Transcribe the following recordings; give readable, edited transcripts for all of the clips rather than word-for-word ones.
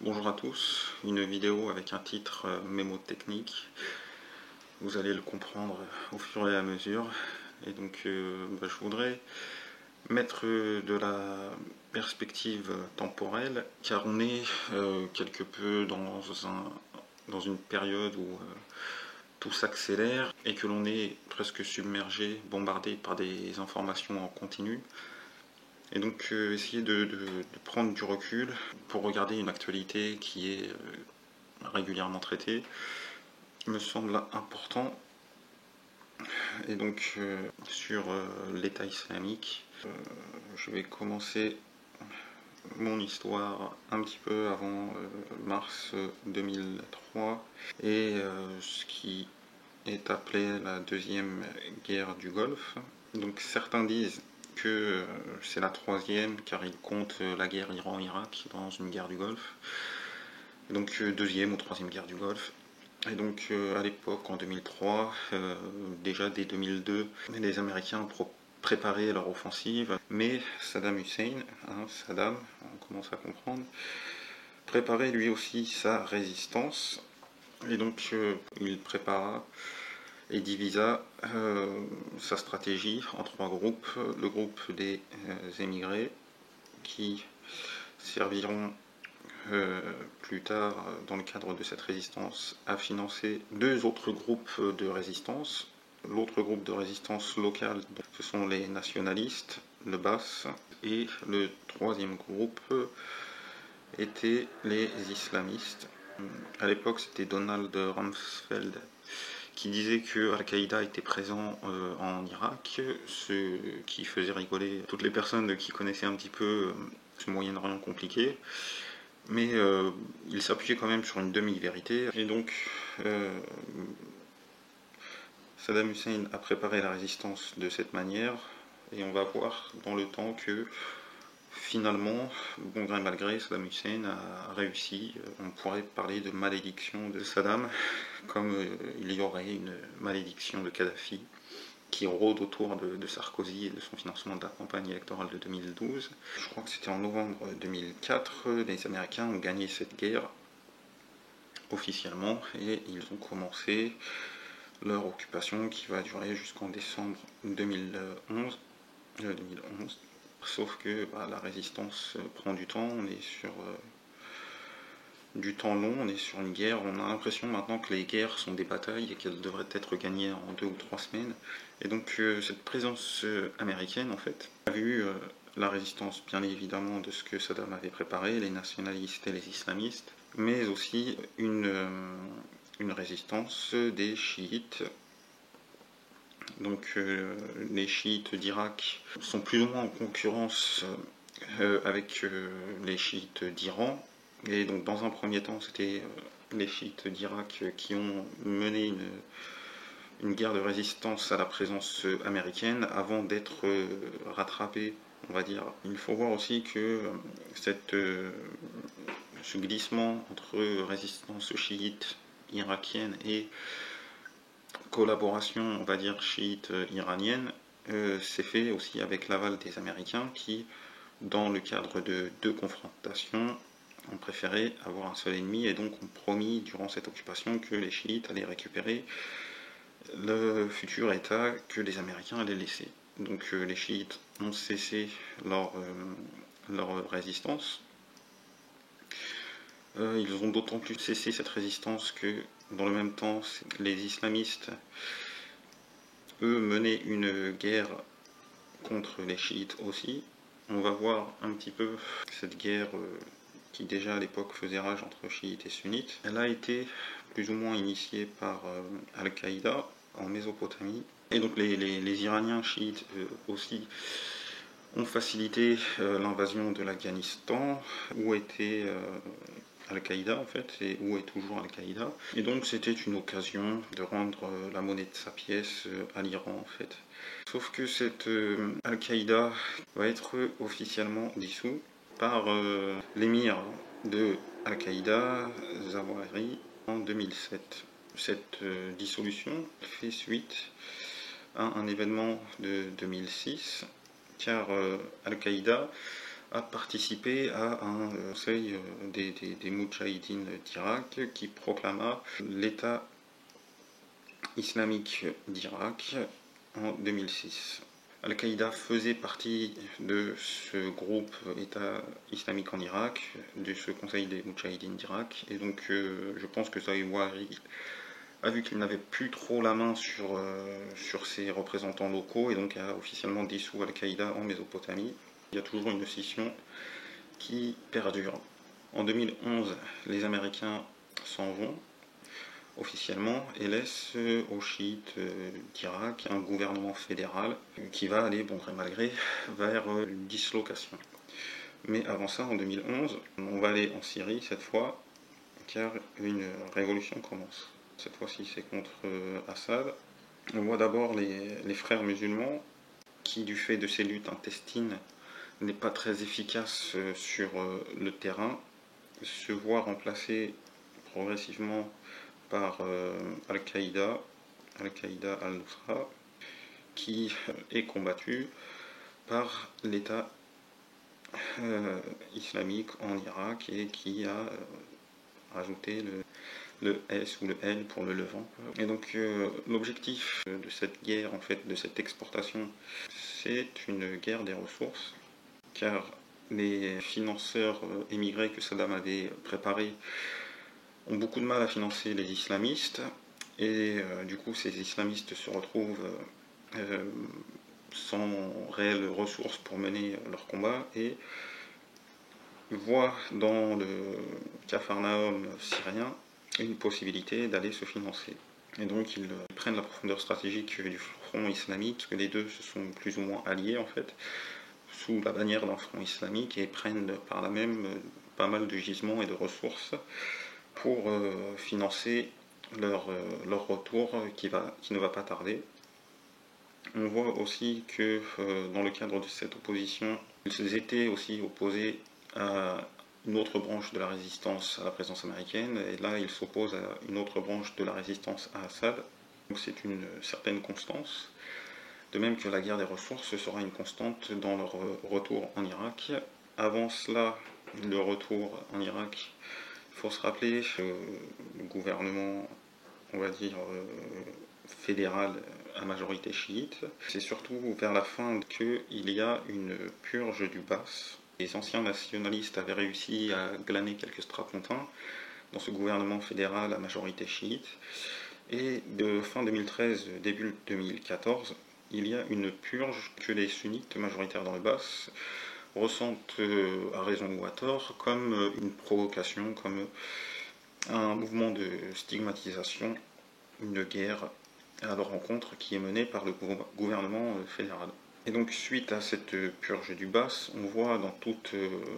Bonjour à tous, une vidéo avec un titre mémotechnique. Vous allez le comprendre au fur et à mesure. Et donc je voudrais mettre de la perspective temporelle, car on est quelque peu dans une période où tout s'accélère et que l'on est presque submergé, bombardé par des informations en continu. Et donc essayer de prendre du recul pour regarder une actualité qui est régulièrement traitée me semble important. Et donc sur l'État islamique, je vais commencer mon histoire un petit peu avant mars 2003 et ce qui est appelé la deuxième guerre du Golfe. Donc certains disent que c'est la troisième car ils comptent la guerre Iran-Irak dans une guerre du Golfe. Et donc deuxième ou troisième guerre du Golfe. Et donc à l'époque, en 2003, déjà dès 2002, les Américains ont préparé leur offensive, mais Saddam Hussein, Saddam, on commence à comprendre, préparait lui aussi sa résistance. Et donc il prépara et divisa sa stratégie en trois groupes. Le groupe des émigrés qui serviront plus tard, dans le cadre de cette résistance, à financer deux autres groupes de résistance. L'autre groupe de résistance locale, ce sont les nationalistes, le BAS, et le troisième groupe étaient les islamistes. À l'époque, c'était Donald Rumsfeld qui disait que Al-Qaïda était présent en Irak, ce qui faisait rigoler toutes les personnes qui connaissaient un petit peu ce Moyen-Orient compliqué. Mais il s'appuyait quand même sur une demi-vérité. Et donc, Saddam Hussein a préparé la résistance de cette manière. Et on va voir dans le temps que finalement, bon gré mal gré, Saddam Hussein a réussi. On pourrait parler de malédiction de Saddam, comme il y aurait une malédiction de Kadhafi qui rôde autour de Sarkozy et de son financement de la campagne électorale de 2012. Je crois que c'était en novembre 2004, les Américains ont gagné cette guerre officiellement et ils ont commencé leur occupation qui va durer jusqu'en décembre 2011. Sauf que la résistance prend du temps, on est sur du temps long, on est sur une guerre, on a l'impression maintenant que les guerres sont des batailles et qu'elles devraient être gagnées en 2 ou 3 semaines. Et donc cette présence américaine en fait a vu la résistance bien évidemment de ce que Saddam avait préparé, les nationalistes et les islamistes, mais aussi une résistance des chiites. Donc les chiites d'Irak sont plus ou moins en concurrence avec les chiites d'Iran. Et donc dans un premier temps, c'était les chiites d'Irak qui ont mené une guerre de résistance à la présence américaine avant d'être rattrapés, on va dire. Il faut voir aussi que ce glissement entre résistance chiite irakienne et collaboration, on va dire, chiite iranienne, s'est fait aussi avec l'aval des Américains qui, dans le cadre de deux confrontations, ont préféré avoir un seul ennemi et donc ont promis durant cette occupation que les chiites allaient récupérer le futur État que les Américains allaient laisser. Donc les chiites ont cessé leur résistance. Ils ont d'autant plus cessé cette résistance que dans le même temps, les islamistes, eux, menaient une guerre contre les chiites aussi. On va voir un petit peu cette guerre qui déjà à l'époque faisait rage entre chiites et sunnites. Elle a été plus ou moins initiée par Al-Qaïda en Mésopotamie. Et donc les Iraniens chiites aussi ont facilité l'invasion de l'Afghanistan, où était Al-Qaïda en fait, et où est toujours Al-Qaïda. Et donc c'était une occasion de rendre la monnaie de sa pièce à l'Iran en fait. Sauf que cette Al-Qaïda va être officiellement dissous par l'émir de Al-Qaïda, Zawahiri, en 2007. Cette dissolution fait suite à un événement de 2006, car Al-Qaïda a participé à un conseil des Moudjahidines d'Irak qui proclama l'État islamique d'Irak en 2006. Al-Qaïda faisait partie de ce groupe État islamique en Irak, de ce conseil des Moudjahidines d'Irak, et donc je pense que Zawahiri a vu qu'il n'avait plus trop la main sur ses représentants locaux, et donc a officiellement dissous Al-Qaïda en Mésopotamie. Il y a toujours une scission qui perdure. En 2011, les Américains s'en vont officiellement et laissent aux chiites d'Irak un gouvernement fédéral qui va aller, bon gré mal gré, vers une dislocation. Mais avant ça, en 2011, on va aller en Syrie cette fois, car une révolution commence. Cette fois-ci, c'est contre Assad. On voit d'abord les frères musulmans qui, du fait de ces luttes intestines, n'est pas très efficace sur le terrain, se voit remplacé progressivement par Al-Qaïda al-Nusra, qui est combattu par l'État islamique en Irak et qui a rajouté le S ou le L pour le Levant. Et donc l'objectif de cette guerre, en fait, de cette exportation, c'est une guerre des ressources, car les financeurs émigrés que Saddam avait préparés ont beaucoup de mal à financer les islamistes, et du coup ces islamistes se retrouvent sans réelles ressources pour mener leur combat, et voient dans le Capharnaüm syrien une possibilité d'aller se financer. Et donc ils prennent la profondeur stratégique du front islamique, parce que les deux se sont plus ou moins alliés en fait, sous la bannière d'un front islamique, et prennent par là même pas mal de gisements et de ressources pour financer leur retour qui ne va pas tarder. On voit aussi que dans le cadre de cette opposition, ils étaient aussi opposés à une autre branche de la résistance à la présence américaine, et là ils s'opposent à une autre branche de la résistance à Assad. Donc c'est une certaine constance, de même que la guerre des ressources sera une constante dans leur retour en Irak. Avant cela, le retour en Irak, il faut se rappeler que le gouvernement, on va dire, fédéral à majorité chiite, c'est surtout vers la fin qu'il y a une purge du Bas. Les anciens nationalistes avaient réussi à glaner quelques strapontins dans ce gouvernement fédéral à majorité chiite, et de fin 2013, début 2014, il y a une purge que les sunnites majoritaires dans le Bas ressentent à raison ou à tort comme une provocation, comme un mouvement de stigmatisation, une guerre à leur rencontre qui est menée par le gouvernement fédéral. Et donc suite à cette purge du Bas, on voit dans toute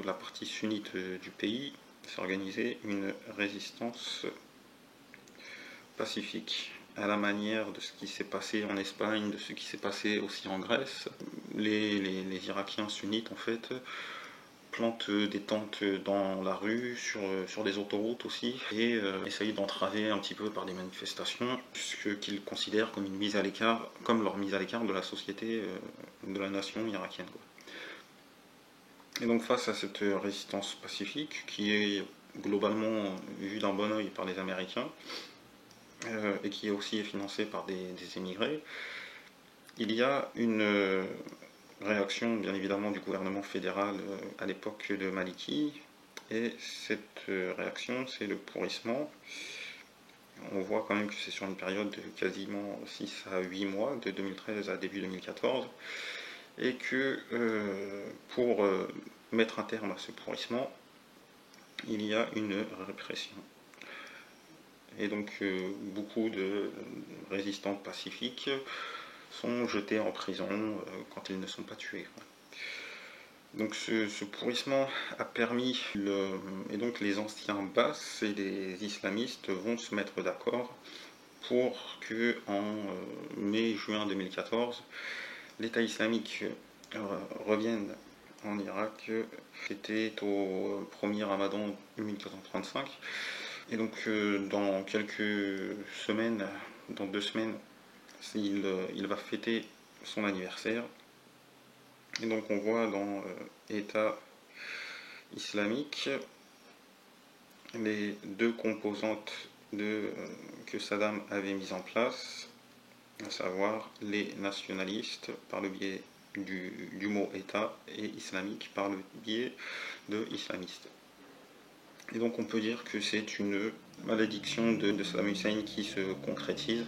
la partie sunnite du pays s'organiser une résistance pacifique, à la manière de ce qui s'est passé en Espagne, de ce qui s'est passé aussi en Grèce. Les Irakiens sunnites en fait plantent des tentes dans la rue, sur des autoroutes aussi, et essayent d'entraver un petit peu par des manifestations ce qu'ils considèrent comme une mise à l'écart, comme leur mise à l'écart de la société, de la nation irakienne, quoi. Et donc face à cette résistance pacifique, qui est globalement vue d'un bon oeil par les Américains, et qui est aussi financée par des émigrés, il y a une réaction bien évidemment du gouvernement fédéral à l'époque de Maliki, et cette réaction c'est le pourrissement. On voit quand même que c'est sur une période de quasiment 6 à 8 mois, de 2013 à début 2014, et que pour mettre un terme à ce pourrissement, il y a une répression. Et donc beaucoup de résistants pacifiques sont jetés en prison quand ils ne sont pas tués. Donc ce pourrissement a permis, et donc les anciens Basses et les islamistes vont se mettre d'accord pour que en mai-juin 2014, l'État islamique revienne en Irak. C'était au premier Ramadan 1435. Et donc dans quelques semaines, dans 2 semaines, il va fêter son anniversaire. Et donc on voit dans État islamique, les deux composantes que Saddam avait mises en place, à savoir les nationalistes par le biais du mot État et islamique par le biais de islamistes. Et donc on peut dire que c'est une malédiction de Saddam Hussein qui se concrétise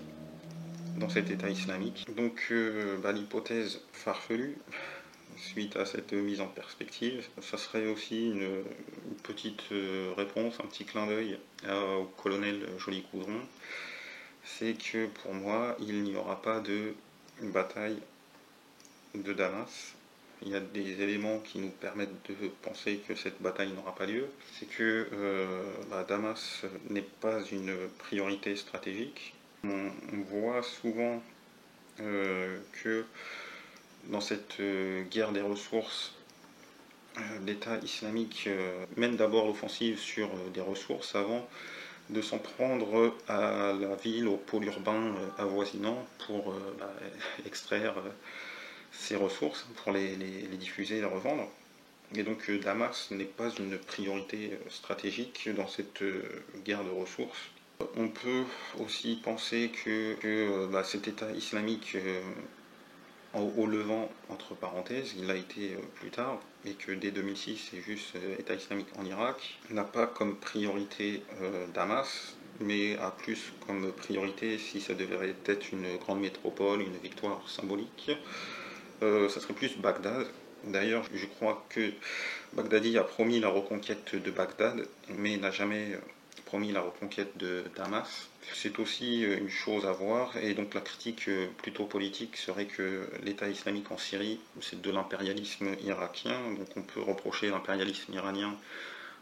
dans cet État islamique. Donc l'hypothèse farfelue, suite à cette mise en perspective, ça serait aussi une petite réponse, un petit clin d'œil au colonel Joli-Coudron. C'est que pour moi, il n'y aura pas de bataille de Damas. Il y a des éléments qui nous permettent de penser que cette bataille n'aura pas lieu. C'est que Damas n'est pas une priorité stratégique. On voit souvent que dans cette guerre des ressources, l'État islamique mène d'abord l'offensive sur des ressources avant de s'en prendre à la ville, au pôle urbain avoisinant pour extraire ces ressources, pour les diffuser et les revendre. Et donc Damas n'est pas une priorité stratégique dans cette guerre de ressources. On peut aussi penser que cet État islamique au Levant, entre parenthèses, il l'a été plus tard, et que dès 2006 c'est juste État islamique en Irak, n'a pas comme priorité Damas, mais a plus comme priorité, si ça devait être une grande métropole, une victoire symbolique, ça serait plus Bagdad. D'ailleurs, je crois que Baghdadi a promis la reconquête de Bagdad, mais n'a jamais promis la reconquête de Damas. C'est aussi une chose à voir, et donc la critique plutôt politique serait que l'État islamique en Syrie, c'est de l'impérialisme irakien, donc on peut reprocher l'impérialisme iranien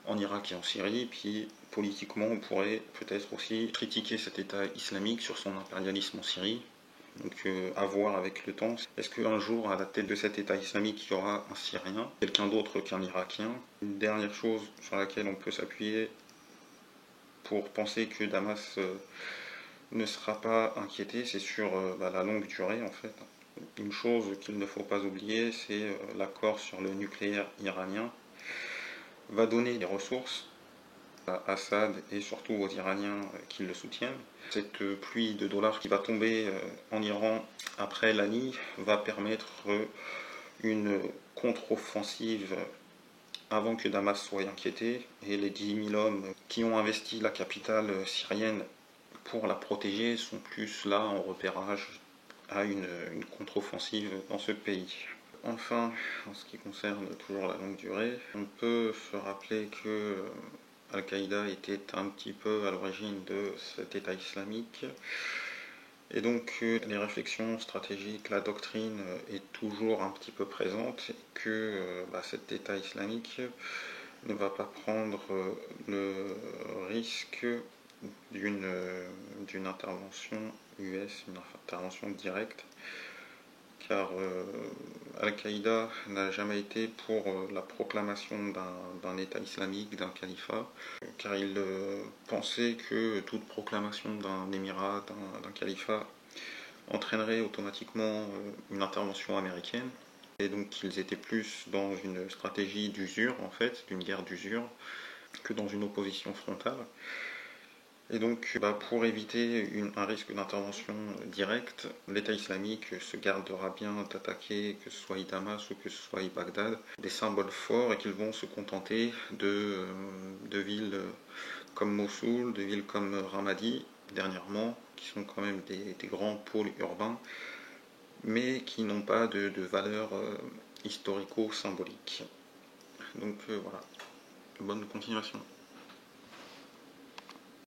en Irak et en Syrie, puis politiquement on pourrait peut-être aussi critiquer cet État islamique sur son impérialisme en Syrie. Donc à voir avec le temps. Est-ce qu'un jour, à la tête de cet État islamique, il y aura un Syrien, quelqu'un d'autre qu'un Irakien? Une dernière chose sur laquelle on peut s'appuyer pour penser que Damas ne sera pas inquiété, c'est sur la longue durée en fait. Une chose qu'il ne faut pas oublier, c'est l'accord sur le nucléaire iranien va donner des ressources à Assad et surtout aux Iraniens qui le soutiennent. Cette pluie de dollars qui va tomber en Iran après l'ANI va permettre une contre-offensive avant que Damas soit inquiété, et les 10 000 hommes qui ont investi la capitale syrienne pour la protéger sont plus là en repérage à une contre-offensive dans ce pays. Enfin, en ce qui concerne toujours la longue durée, on peut se rappeler que Al-Qaïda était un petit peu à l'origine de cet État islamique. Et donc les réflexions stratégiques, la doctrine est toujours un petit peu présente, et que cet État islamique ne va pas prendre le risque d'une intervention US, une intervention directe, car Al-Qaïda n'a jamais été pour la proclamation d'un État islamique, d'un califat, car il pensait que toute proclamation d'un émirat, d'un califat, entraînerait automatiquement une intervention américaine, et donc ils étaient plus dans une stratégie d'usure, en fait, d'une guerre d'usure, que dans une opposition frontale. Et donc, pour éviter un risque d'intervention directe, l'État islamique se gardera bien d'attaquer, que ce soit Damas ou que ce soit Bagdad, des symboles forts, et qu'ils vont se contenter de villes comme Mossoul, de villes comme Ramadi, dernièrement, qui sont quand même des grands pôles urbains, mais qui n'ont pas de valeur historico-symbolique. Donc voilà, bonne continuation.